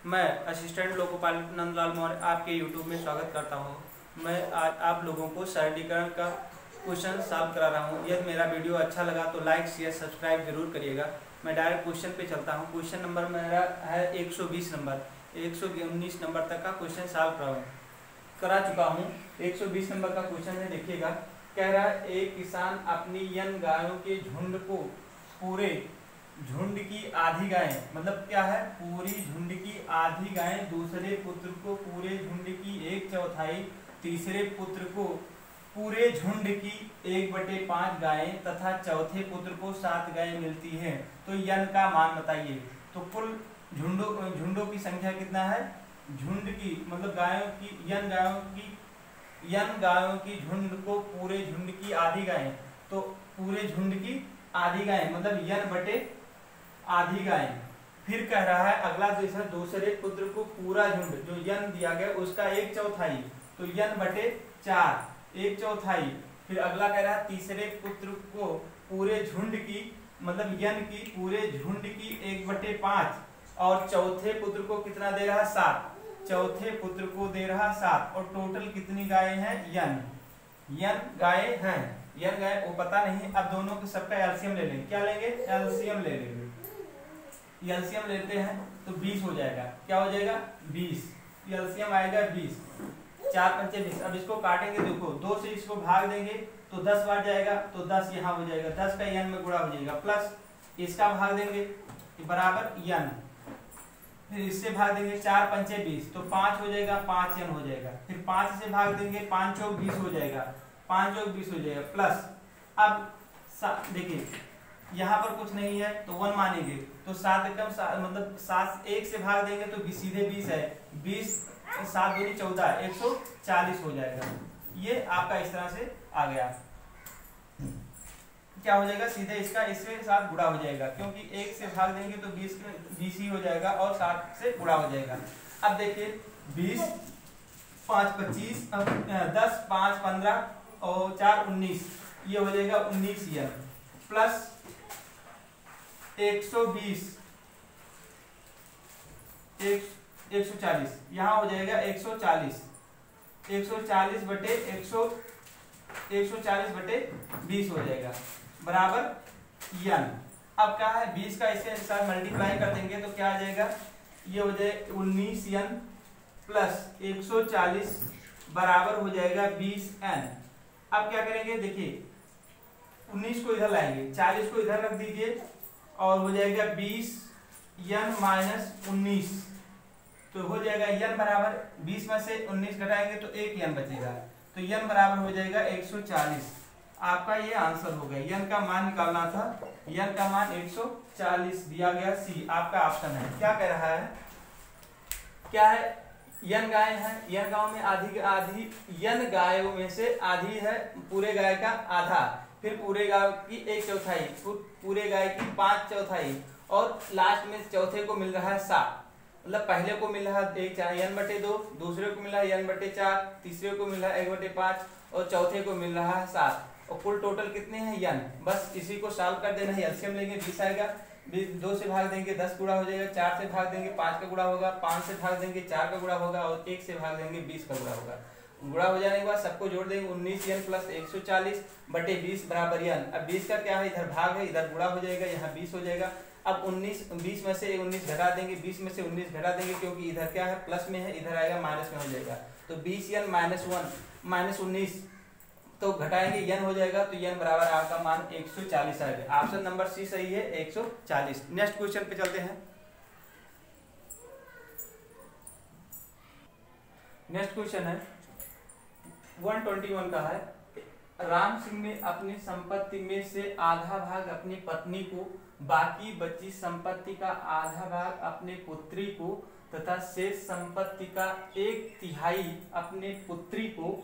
मैं असिस्टेंट लोकोपाल नंदलाल मौर्य आपके यूट्यूब में स्वागत करता हूं। मैं आज आप लोगों को सरलीकरण का क्वेश्चन सॉल्व करा रहा हूं। यदि मेरा वीडियो अच्छा लगा तो लाइक शेयर सब्सक्राइब जरूर करिएगा। मैं डायरेक्ट क्वेश्चन पे चलता हूं। क्वेश्चन नंबर मेरा है 120 नंबर, 119 नंबर तक का क्वेश्चन सॉल्व करा चुका हूँ। 120 नंबर का क्वेश्चन है, देखिएगा। कह रहा है एक किसान अपनी यन गायों के झुंड को पूरे झुंड की आधी गायें, मतलब क्या है, पूरी झुंड की आधी गायें, दूसरे पुत्र को पूरे झुंड की 1/4, तीसरे पुत्र को पूरे झुंड की 1/5 गायें तथा चौथे पुत्र को 7 गायें मिलती हैं, तो यन का मान बताइए। तो कुल झुंडों की संख्या कितना है, झुंड की मतलब गायों की, यन गायों की झुंड को पूरे झुंड की आधी गायें, तो पूरे झुंड की आधी गायें मतलब यन बटे आधी गायें। फिर कह रहा है अगला दूसरे पुत्र को पूरा झुंड, जो यन दिया गया उसका 1/4, तो यन बटे 4, 1/4। फिर अगला कह रहा है तीसरे पुत्र को पूरे झुंड की मतलब यन की पूरे झुंड की 1/5 और चौथे पुत्र को कितना दे रहा है, 7, चौथे पुत्र को दे रहा 7। और टोटल कितनी गायें हैं, यन गायें हैं, यन गायें वो पता नहीं। अब दोनों के सबका एलसीएम ले लेंगे। क्या लेंगे, एलसीएम ले लेंगे। एलसीएम लेते हैं तो 20 हो जाएगा। क्या हो जाएगा, 20, एलसीएम आएगा 20, 4 पंचे 20। अब इसको काटेंगे, देखो 2 से इसको भाग देंगे तो 10 बार जाएगा, तो 10 यहाँ हो जाएगा, 10 का यन में गुणा हो जाएगा, प्लस इसका भाग देंगे बराबर यन, फिर इससे भाग देंगे 4 पंचे 20, तो 5 हो जाएगा, 5 यन हो जाएगा। फिर 5 से भाग देंगे, 5 चौक 20 हो जाएगा, 5 चौक 20 हो जाएगा, प्लस अब देखिए यहाँ पर कुछ नहीं है तो 1 मानेंगे, तो 7 एकम मतलब 7 1 से भाग देंगे तो सीधे 20 है, 20 7 दूनी 14, 140 हो जाएगा। ये आपका इस तरह से आ गया। क्या हो जाएगा, सीधे इसका इसके साथ गुणा हो जाएगा, क्योंकि 1 से भाग देंगे तो 20 ही हो जाएगा और 7 से गुणा हो जाएगा। अब देखिए 20 5 25, 10 5 15 और 4 19, ये हो जाएगा 19 यन, प्लस 120 140, यहाँ हो जाएगा 140, 140 बटे 140 बटे 20 हो जाएगा बराबर यन। अब क्या है, 20 का इसके साथ मल्टीप्लाई कर देंगे तो क्या आ जाएगा, ये हो जाएगा 19 यन प्लस 140 बराबर हो जाएगा 20 एन। अब क्या करेंगे, देखिए 19 को इधर लाएंगे, 40 को इधर रख दीजिए और हो जाएगा 20 यन माइनस 19, तो हो जाएगा यन बराबर 20 में से 19 घटाएंगे तो 1 यन बचेगा, तो यन बराबर हो जाएगा 140। आपका ये आंसर हो गया। यन का मान निकालना था, यन का मान 140 दिया गया, सी आपका ऑप्शन है। क्या कह रहा है, क्या है, यन गाय है, यन गांव में आधी यन गायों में से आधी है पूरे गाय का आधा, फिर पूरे गाय की 1/4, पूरे गाय की 5/4 और लास्ट में चौथे को मिल रहा है 7, मतलब पहले को मिल रहा है यन बटे 2, दूसरे को मिल रहा है यन बटे 4, तीसरे को मिल रहा है 1/5 और चौथे को मिल रहा है 7, और कुल टोटल कितने हैं यन। बस इसी को सॉल्व कर देना है। एलसीएम लेंगे 20 आएगा, 2 से भाग देंगे 10 गुणा हो जाएगा, 4 से भाग देंगे 5 का गुणा होगा, 5 से भाग देंगे 4 का गुणा होगा और 1 से भाग देंगे 20 का गुणा होगा। गुणा हो जाने के बाद सबको जोड़ देंगे, 19 यन प्लस 140 बटे 20 बराबर यन। अब 20 का क्या है, इधर भाग है, इधर गुणा हो जाएगा, यहाँ 20 हो जाएगा। अब 20 में से 19 घटा देंगे, 20 में से 19 घटा देंगे, क्योंकि इधर क्या है प्लस में है, इधर आएगा माइनस में हो जाएगा, तो 20 यन माइनस 1 माइनस 19, तो घटाएंगे यन हो जाएगा, तो यन बराबर आपका मान 140 आएगा। ऑप्शन नंबर सी सही है, 140। नेक्स्ट क्वेश्चन पे चलते हैं। नेक्स्ट क्वेश्चन है 121 का है, राम सिंह ने अपनी संपत्ति में से आधा भाग अपनी पत्नी को, बाकी बची संपत्ति का आधा भाग अपने पुत्री को तथा शेष संपत्ति का 1/3 अपने पुत्री को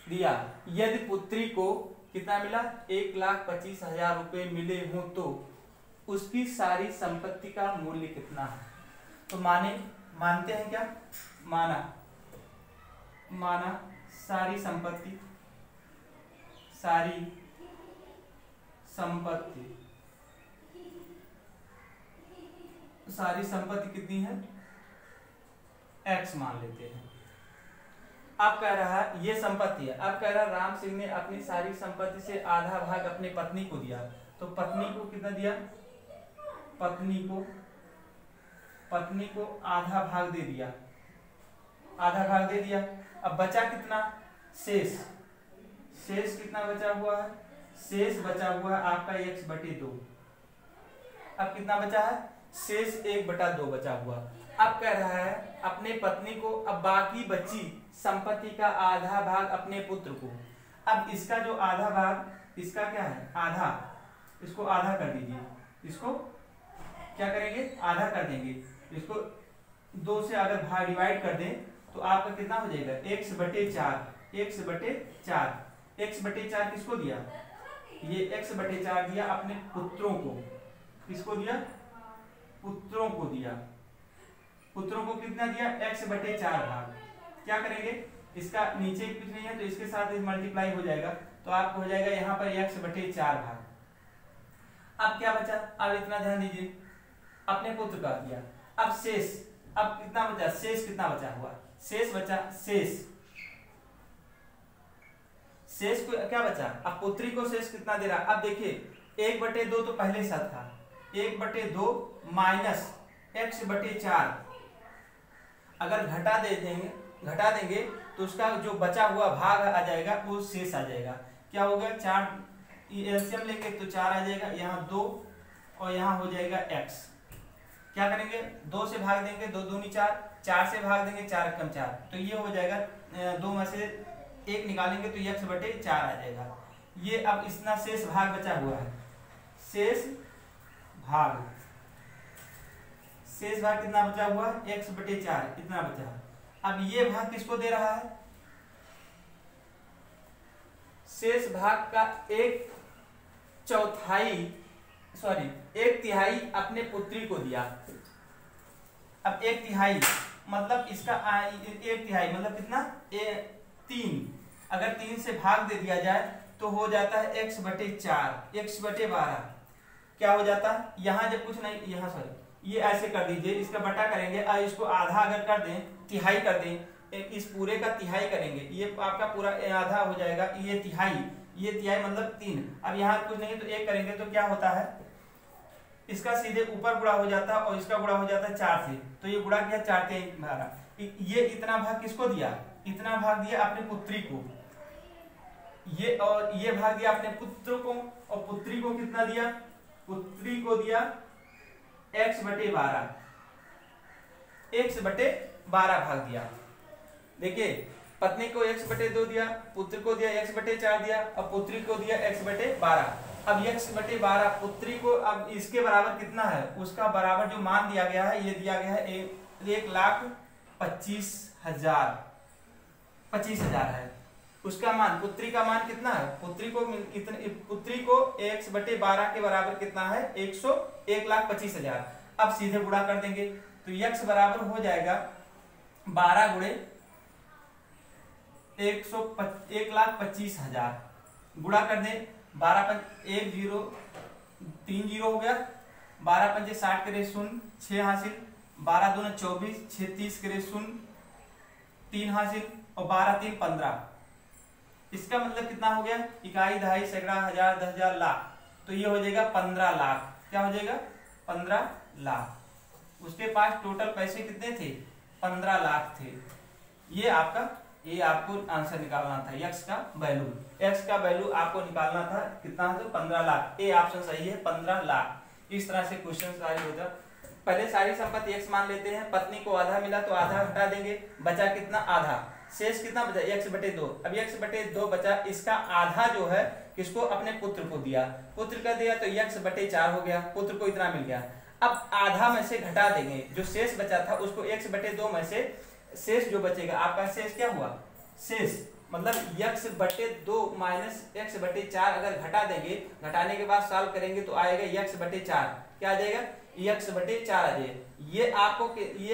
दिया। यदि पुत्री को कितना मिला, 1,25,000 रुपए मिले हों तो उसकी सारी संपत्ति का मूल्य कितना है। तो मानते हैं क्या, माना सारी संपत्ति सारी संपत्ति कितनी है, x मान लेते हैं। अब कह रहा है ये संपत्ति है, अब कह रहा है राम सिंह ने अपनी सारी संपत्ति से आधा भाग अपनी पत्नी को दिया, तो पत्नी को कितना दिया, पत्नी को आधा भाग दे दिया, आधा भाग दे दिया। अब बचा कितना, शेष कितना बचा हुआ है, शेष बचा हुआ है आपका x/2। अब कितना बचा है, शेष 1/2 बचा हुआ। अब कह रहा है अपने पत्नी को, अब बाकी बची संपत्ति का आधा भाग अपने पुत्र को। अब इसका जो आधा भाग, इसका क्या है आधा, इसको आधा कर दीजिए, इसको क्या करेंगे आधा कर देंगे, इसको 2 से अगर भाग डिवाइड कर दें तो आपका कितना हो जाएगा x/4, x/4 किसको दिया, ये x/4 दिया अपने पुत्रों को, किसको दिया, पुत्रों को दिया, पुत्रों को कितना दिया x/4 भाग। क्या करेंगे, इसका नीचे कुछ नहीं है तो इसके साथ मल्टीप्लाई हो जाएगा, तो आपको हो जाएगा यहाँ पर x/4 भाग। अब क्या बचा, अब इतना ध्यान दीजिए, अपने पुत्र का दिया। अब शेष, अब कितना बचा, शेष कितना बचा हुआ, शेष बचा, शेष को क्या बचा, अब पुत्री को शेष कितना दे रहा। अब देखिए 1/2 तो पहले साथ था, 1/2 माइनस x/4 अगर घटा देंगे तो उसका जो बचा हुआ भाग आ जाएगा वो शेष आ जाएगा। क्या होगा, 4 एलसीएम लेंगे तो 4 आ जाएगा, यहाँ 2 और यहाँ हो जाएगा x। क्या करेंगे, 2 से भाग देंगे, 2 दूनी 4, 4 से भाग देंगे 4 कम 4, तो ये हो जाएगा 2 में से 1 निकालेंगे तो x/4 आ जाएगा। ये अब इतना शेष भाग बचा हुआ है, शेष भाग कितना बचा हुआ है, x/4 इतना बचा। अब ये भाग किसको दे रहा है, शेष भाग का 1/तिहाई अपने पुत्री को दिया। अब 1/तिहाई मतलब इसका 1/तिहाई मतलब कितना, 3, अगर 3 से भाग दे दिया जाए तो हो जाता है x/4, x/12 क्या हो जाता है, यहाँ जब कुछ नहीं, यहाँ सॉरी ये ऐसे कर दीजिए, इसका बटा करेंगे और इसको आधा अगर कर दें, तिहाई कर दें, इस पूरे का तिहाई करेंगे, ये आपका पूरा आधा हो जाएगा, ये तिहाई मतलब 3। अब यहाँ कुछ नहीं तो 1 करेंगे तो क्या होता है, इसका सीधे ऊपर गुणा हो जाता है और इसका गुणा हो जाता है 4 से, तो ये गुणा किया 4 से 12। ये इतना भाग किसको दिया, इतना भाग दिया अपने पुत्री को, ये और ये भाग दिया अपने पुत्र को, और पुत्री को कितना दिया, पुत्री को दिया x/12 भाग दिया। देखिए पत्नी को x/2 दिया, पुत्र को दिया x/4 दिया और पुत्री को दिया x/12। अब x/12 पुत्री को, अब इसके बराबर कितना है, उसका बराबर जो मान दिया गया है, ये दिया गया है 1,25,000 है उसका मान। पुत्री का मान कितना है, पुत्री को x/12 के बराबर कितना है, 1,25,000। अब सीधे गुणा कर देंगे तो x बराबर हो जाएगा 12 गुणे 1,25,000। गुणा कर दें, 12 1 0 3 0 हो गया, 12 पंजे 60 करे 0 6 हासिल, 12 दूना 24 6 30 करे 0 3 हासिल और 12 3 15। इसका मतलब कितना हो गया, इकाई दहाई सैकड़ा हजार 10,000 लाख, तो ये हो जाएगा 15 लाख। क्या हो जाएगा, 15 लाख। उसके पास टोटल पैसे कितने थे, 15 लाख थे। ये आपको आंसर निकालना था, x का वैल्यू आपको निकालना था कितना है, तो 15 लाख। ए ऑप्शन सही है, 15 लाख। इस तरह से क्वेश्चन सारे होता है। पहले सारी संपत्ति x मान लेते हैं, पत्नी को आधा मिला तो आधा हटा देंगे, बचा कितना, आधा। शेष कितना बचा, x/2। अब x/2 बचा, इसका आधा जो है किसको, अपने पुत्र को दिया, पुत्र का दिया तो x/4 हो गया, पुत्र को इतना मिल गया। अब आधा में से घटा देंगे, जो शेष बचा था उसको x/2 में से शेष जो बचेगा, आपका शेष क्या हुआ, शेष मतलब x/2 माइनस x/4 अगर घटा देंगे, घटाने के बाद सॉल्व करेंगे तो आएगा x/4। क्या आ जाएगा, x/4 आ जाएगा। ये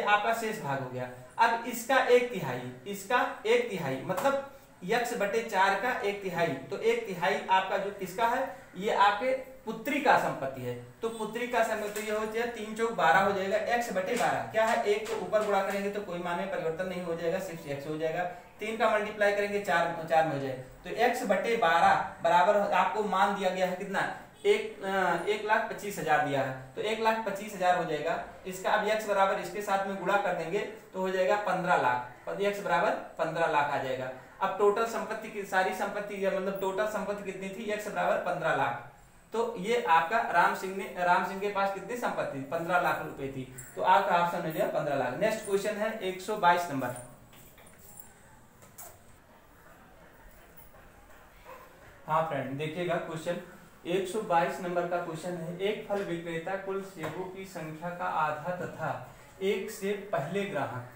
आपका शेष भाग हो गया। अब इसका 1/3 मतलब x/4 का 1/3, तो 1/3 आपका जो किसका है, ये आपके पुत्री का संपत्ति है, तो पुत्री का संपत्ति तो ये हो जाएगा 3 चौक 12 हो जाएगा, x/12 क्या है, 1 को ऊपर गुणा करेंगे तो कोई मान में परिवर्तन नहीं हो जाएगा, सिर्फ x हो जाएगा। 3 का मल्टीप्लाई करेंगे 4 में हो जाएगा, तो x/12 बराबर आपको मान दिया गया है कितना, 1,25,000 दिया है, तो 1,25,000 हो जाएगा। इसका अब x बराबर इसके साथ में गुणा कर देंगे तो हो जाएगा 15 लाख, x बराबर 15 लाख आ जाएगा। अब टोटल संपत्ति की सारी संपत्ति मतलब टोटल संपत्ति कितनी थी, x बराबर 15 लाख। तो ये आपका राम सिंह के पास कितनी संपत्ति थी, 15 लाख रुपए थी, तो आपका ऑप्शन हो जाएगा 15 लाख। नेक्स्ट क्वेश्चन है 122 नंबर। हाँ फ्रेंड देखिएगा क्वेश्चन 122 नंबर का क्वेश्चन है। एक फल विक्रेता कुल सेबों की संख्या का आधा तथा एक सेब पहले ग्राहक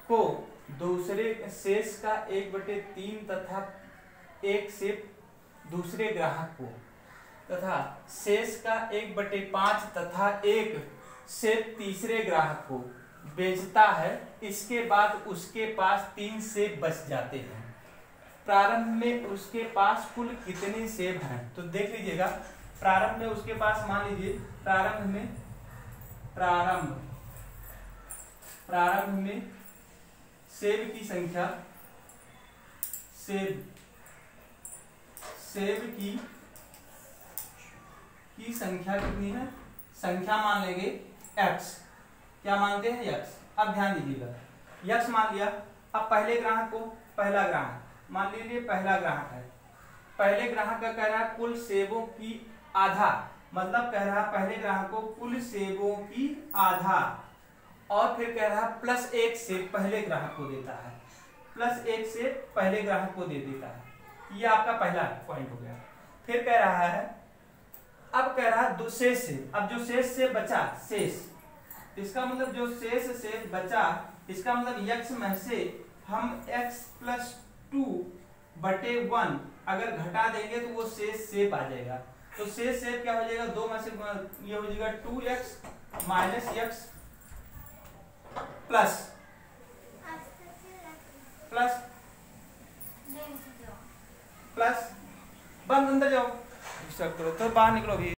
को दूसरे शेष का 1/3 तथा एक सेब दूसरे ग्राहक को तथा शेष का 1/5 तथा एक सेब तीसरे ग्राहक को बेचता है। इसके बाद उसके पास 3 सेब बच जाते हैं। प्रारंभ में उसके पास कुल कितने सेब हैं, तो देख लीजिएगा। प्रारंभ में उसके पास मान लीजिए प्रारंभ में सेब की संख्या सेब की संख्या कितनी है, संख्या मान लेंगे x, क्या मानते हैं x। अब ध्यान दीजिएगा x मान लिया। अब पहले ग्राहक को, पहला ग्राहक मान लीजिए पहला ग्राहक है, पहले ग्राहक का कह रहा है कुल सेबों की आधा, मतलब कह रहा है पहले ग्राहक को कुल सेबों की आधा, और फिर कह रहा है प्लस 1 सेब पहले ग्राहक को देता है, प्लस 1 सेब पहले ग्राहक को दे देता है। ये आपका पहला पॉइंट हो गया। फिर कह रहा है, अब कह रहा है शेष सेब, अब जो शेष सेब बचा, शेष इसका मतलब जो शेष सेब बचा, इसका मतलब x में से हम x+2/1 अगर घटा देंगे तो वो शेष सेब आ जाएगा। तो शेष सेब क्या हो जाएगा, 2 में से ये हो जाएगा 2x - x प्लस बंद, अंदर जाओ, तो बाहर निकलो भी।